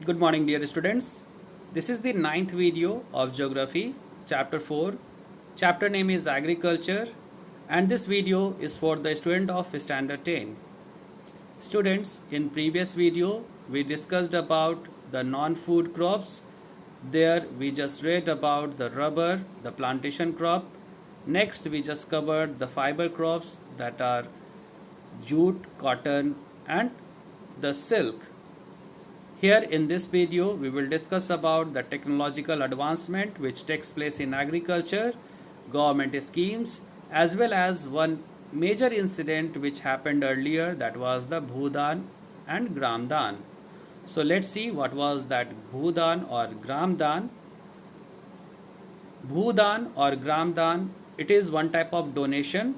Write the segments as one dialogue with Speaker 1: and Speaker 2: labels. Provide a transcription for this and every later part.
Speaker 1: Good morning, dear students. This is the ninth video of Geography, Chapter 4. Chapter name is Agriculture, and this video is for the student of Standard 10. Students, in previous video, we discussed about the non-food crops. There we just read about the rubber, the plantation crop. Next, we just covered the fiber crops that are jute, cotton, and the silk. Here in this video, we will discuss about the technological advancement which takes place in agriculture, government schemes, as well as one major incident which happened earlier, that was the Bhudan and Gramdan. So let's see what was that Bhudan or Gramdan. Bhudan or Gramdan, it is one type of donation,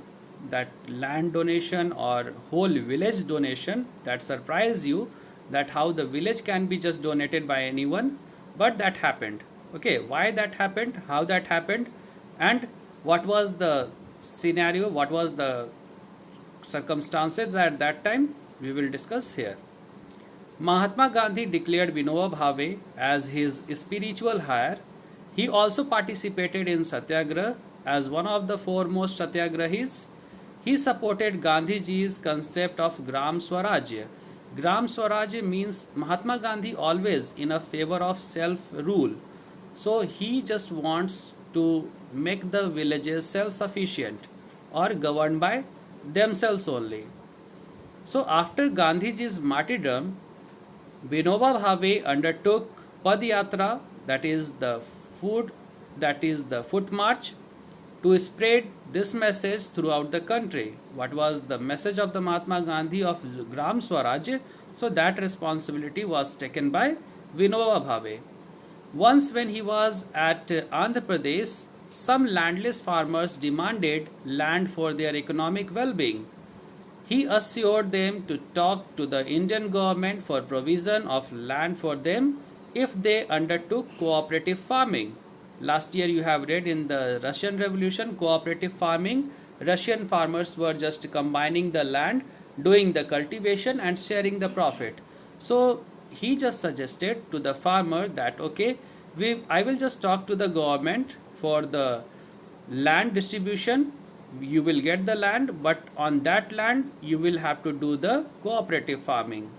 Speaker 1: that land donation or whole village donation that surprise you, that how the village can be just donated by anyone, but that happened. Okay, why that happened, how that happened, and what was the scenario, what was the circumstances at that time, we will discuss here. Mahatma Gandhi declared Vinoba Bhave as his spiritual hire. He also participated in Satyagraha as one of the foremost Satyagrahis. He supported Gandhiji's concept of Gram Swarajya. Gram Swaraj means Mahatma Gandhi always in a favor of self-rule. So he just wants to make the villages self-sufficient or governed by themselves only. So after Gandhiji's martyrdom, Vinoba Bhave undertook Padyatra, that is the foot march, to spread this message throughout the country. What was the message of the Mahatma Gandhi of Gram Swaraj? So that responsibility was taken by Vinoba Bhave. Once when he was at Andhra Pradesh, some landless farmers demanded land for their economic well-being. He assured them to talk to the Indian government for provision of land for them if they undertook cooperative farming. Last year you have read in the Russian Revolution, cooperative farming. Russian farmers were just combining the land, doing the cultivation and sharing the profit. So he just suggested to the farmer that okay, I will just talk to the government for the land distribution. You will get the land, but on that land you will have to do the cooperative farming.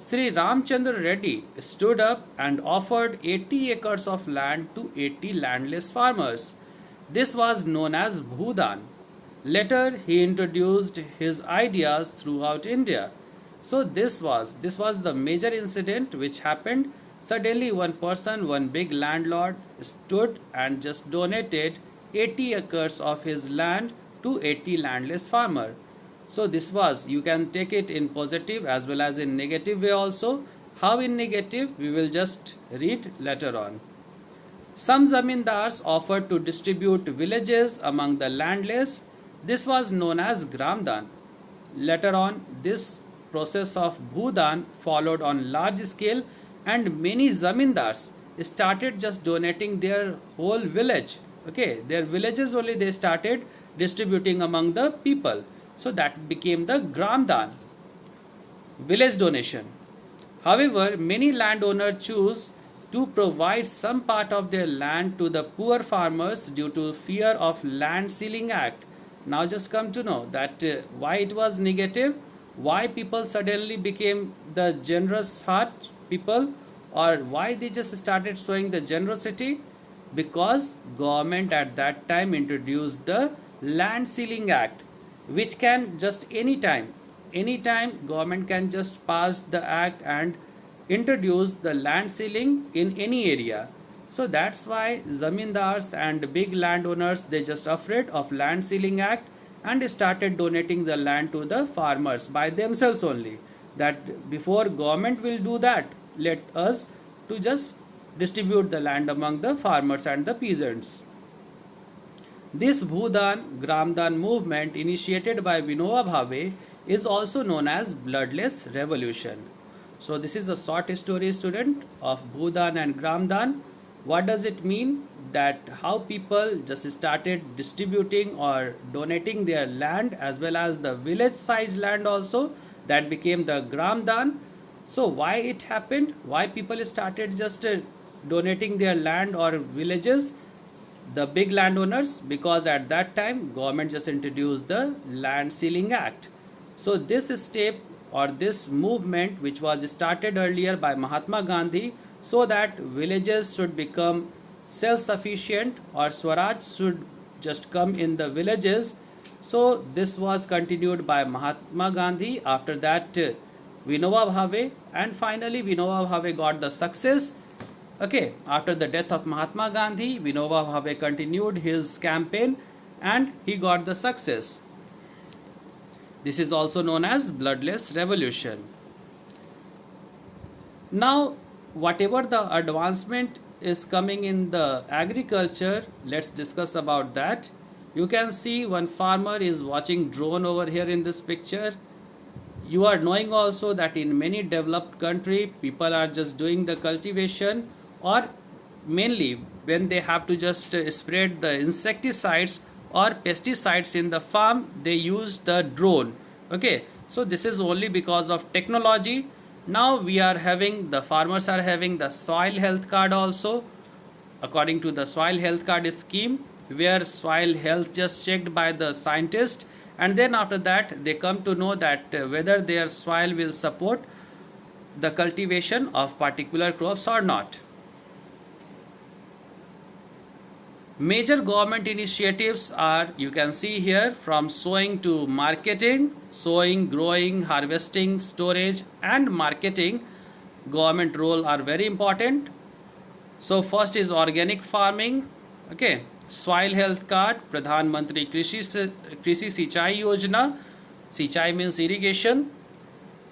Speaker 1: Sri Ramchandra Reddy stood up and offered 80 acres of land to 80 landless farmers. This was known as Bhudan. Later he introduced his ideas throughout India. So this was the major incident which happened. Suddenly one person, one big landlord stood and just donated 80 acres of his land to 80 landless farmers. So this was, you can take it in positive as well as in negative way also. How in negative, we will just read later on. Some zamindars offered to distribute villages among the landless. This was known as Gramdan. Later on, this process of Bhudan followed on large scale, and many zamindars started just donating their whole village. Okay, their villages only they started distributing among the people. So that became the Gramdan, village donation. However, many landowners choose to provide some part of their land to the poor farmers due to fear of Land Ceiling Act. Now just come to know that why it was negative, why people suddenly became the generous heart people, or why they just started showing the generosity. Because government at that time introduced the Land Ceiling Act, which can just anytime government can just pass the act and introduce the land ceiling in any area. So that's why zamindars and big landowners, they just afraid of Land Ceiling Act and started donating the land to the farmers by themselves only, that before government will do that, let us to just distribute the land among the farmers and the peasants. This Bhudan Gramdan movement, initiated by Vinoba Bhave, is also known as Bloodless Revolution. So this is a short story, student, of Bhudan and Gramdan. What does it mean? That how people just started distributing or donating their land as well as the village size land also, that became the Gramdan. So why it happened? Why people started just donating their land or villages? The big landowners, because at that time government just introduced the Land Ceiling Act. So this step or this movement, which was started earlier by Mahatma Gandhi, so that villages should become self-sufficient or Swaraj should just come in the villages. So this was continued by Mahatma Gandhi. After that Vinoba Bhave, and finally Vinoba Bhave got the success. Okay, after the death of Mahatma Gandhi, Vinoba Bhave continued his campaign and he got the success. This is also known as bloodless revolution. Now, whatever the advancement is coming in the agriculture, let's discuss about that. You can see one farmer is watching drone over here in this picture. You are knowing also that in many developed country, people are just doing the cultivation, or mainly when they have to just spread the insecticides or pesticides in the farm, they use the drone. Okay, so this is only because of technology. Now we are having, the farmers are having the soil health card also, according to the soil health card scheme, where soil health just checked by the scientist, and then after that they come to know that whether their soil will support the cultivation of particular crops or not. Major government initiatives are, you can see here, from sowing to marketing. Sowing, growing, harvesting, storage and marketing, government role are very important. So first is organic farming. Okay, soil health card, Pradhan Mantri Krishi Sinchai Yojana. Sinchai means irrigation.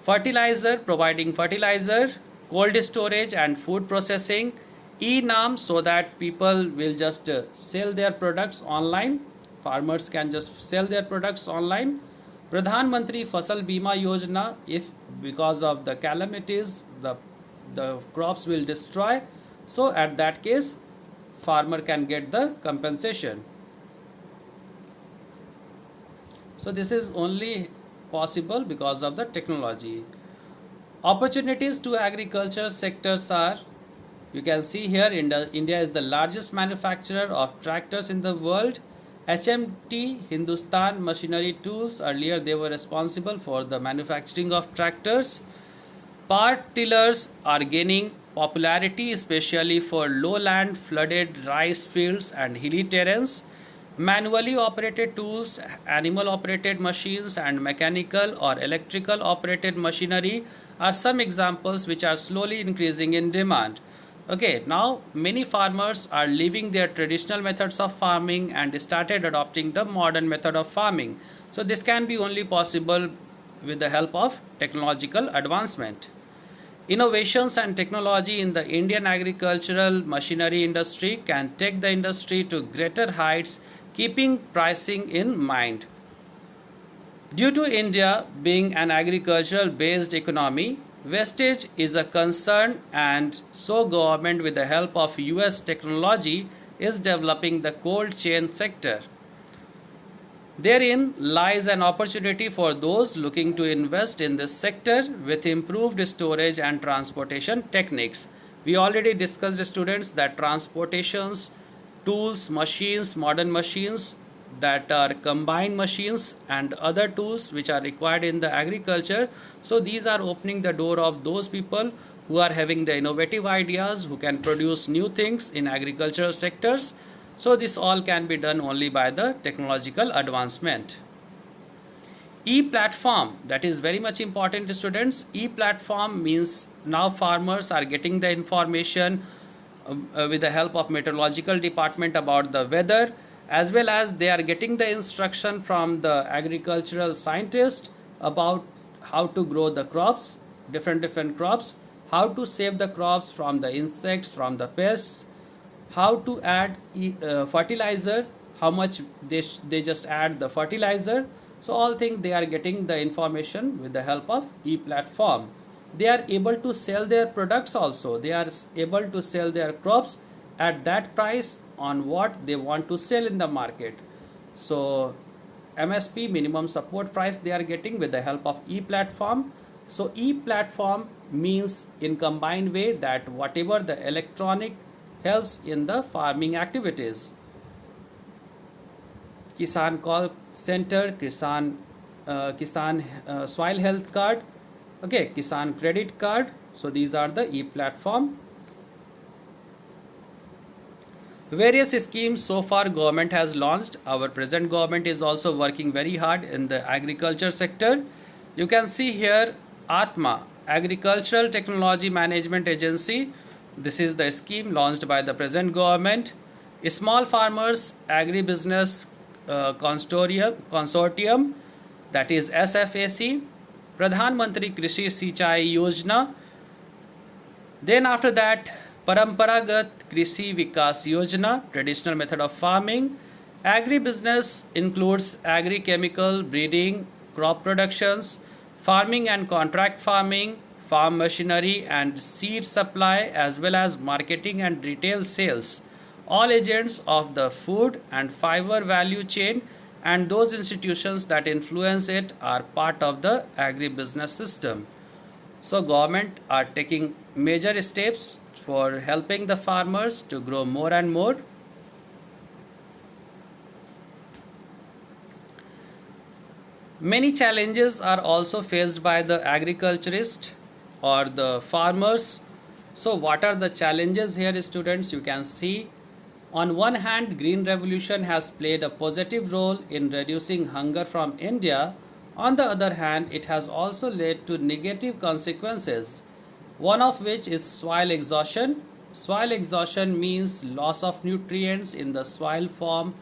Speaker 1: Fertilizer, providing fertilizer. Cold storage and food processing. E-Nam, so that people will just sell their products online. Farmers can just sell their products online. Pradhan Mantri Fasal Bima Yojana, if because of the calamities the crops will destroy, so at that case farmer can get the compensation. So this is only possible because of the technology. Opportunities to agriculture sectors are, you can see here, India is the largest manufacturer of tractors in the world. HMT, Hindustan Machinery Tools, earlier they were responsible for the manufacturing of tractors. Power tillers are gaining popularity, especially for lowland, flooded rice fields and hilly terrains. Manually operated tools, animal operated machines and mechanical or electrical operated machinery are some examples which are slowly increasing in demand. Okay, now many farmers are leaving their traditional methods of farming and started adopting the modern method of farming. So this can be only possible with the help of technological advancement. Innovations and technology in the Indian agricultural machinery industry can take the industry to greater heights, keeping pricing in mind. Due to India being an agricultural based economy, wastage is a concern, and so government with the help of US technology is developing the cold chain sector. Therein lies an opportunity for those looking to invest in this sector with improved storage and transportation techniques. We already discussed, students, that transportations, tools, machines, modern machines that are combined machines and other tools which are required in the agriculture. So these are opening the door of those people who are having the innovative ideas, who can produce new things in agricultural sectors. So this all can be done only by the technological advancement. E-platform, that is very much important, students. E-platform means now farmers are getting the information with the help of meteorological department about the weather, as well as they are getting the instruction from the agricultural scientist about how to grow the crops, different crops, how to save the crops from the insects, from the pests, how to add fertilizer, how much they just add the fertilizer. So all things they are getting the information with the help of e-platform. They are able to sell their products also. They are able to sell their crops at that price on what they want to sell in the market. So MSP, minimum support price, they are getting with the help of e-platform. So e-platform means in combined way that whatever the electronic helps in the farming activities. Kisan Call Center, Kisan Soil Health Card, okay, Kisan Credit Card. So these are the e-platform. Various schemes so far government has launched. Our present government is also working very hard in the agriculture sector. You can see here Atma, Agricultural Technology Management Agency. This is the scheme launched by the present government. Small Farmers Agribusiness Consortium, that is SFAC. Pradhan Mantri Krishi Sinchai Yojana. Then after that, Paramparagat Krishi Vikas Yojana, traditional method of farming. Agribusiness includes agri-chemical breeding, crop productions, farming and contract farming, farm machinery and seed supply, as well as marketing and retail sales. All agents of the food and fiber value chain and those institutions that influence it are part of the agribusiness system. So government are taking major steps for helping the farmers to grow more and more. Many challenges are also faced by the agriculturist or the farmers. So what are the challenges here, students? You can see on one hand, Green Revolution has played a positive role in reducing hunger from India. On the other hand, it has also led to negative consequences, one of which is soil exhaustion. Soil exhaustion means loss of nutrients in the soil from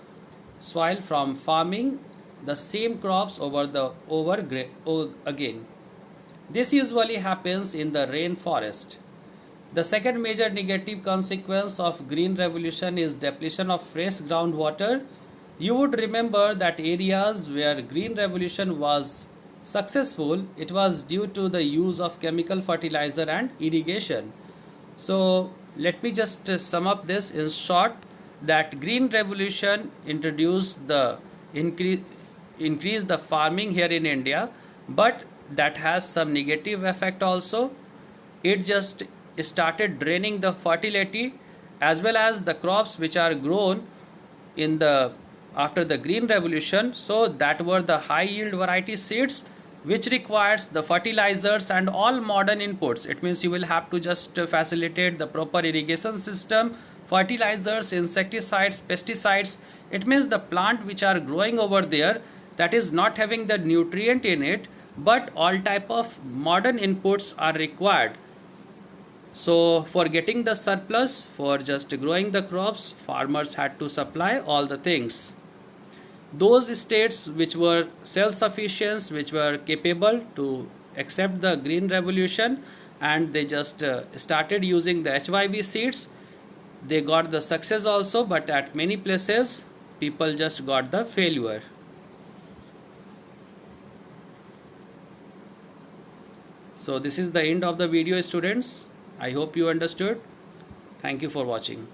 Speaker 1: farming the same crops again. This usually happens in the rainforest. The second major negative consequence of Green Revolution is depletion of fresh groundwater. You would remember that areas where Green Revolution was successful, it was due to the use of chemical fertilizer and irrigation. So let me just sum up this in short, that Green Revolution introduced the increase the farming here in India, but that has some negative effect also. It just started draining the fertility as well as the crops which are grown in the after the Green Revolution. So that were the high yield variety seeds which requires the fertilizers and all modern inputs. It means you will have to just facilitate the proper irrigation system, fertilizers, insecticides, pesticides. It means the plant which are growing over there, that is not having the nutrient in it, but all type of modern inputs are required. So for getting the surplus, for just growing the crops, farmers had to supply all the things. Those states which were self-sufficient, which were capable to accept the Green Revolution, and they just started using the HYV seeds, they got the success also, but at many places people just got the failure. So this is the end of the video, students. I hope you understood. Thank you for watching.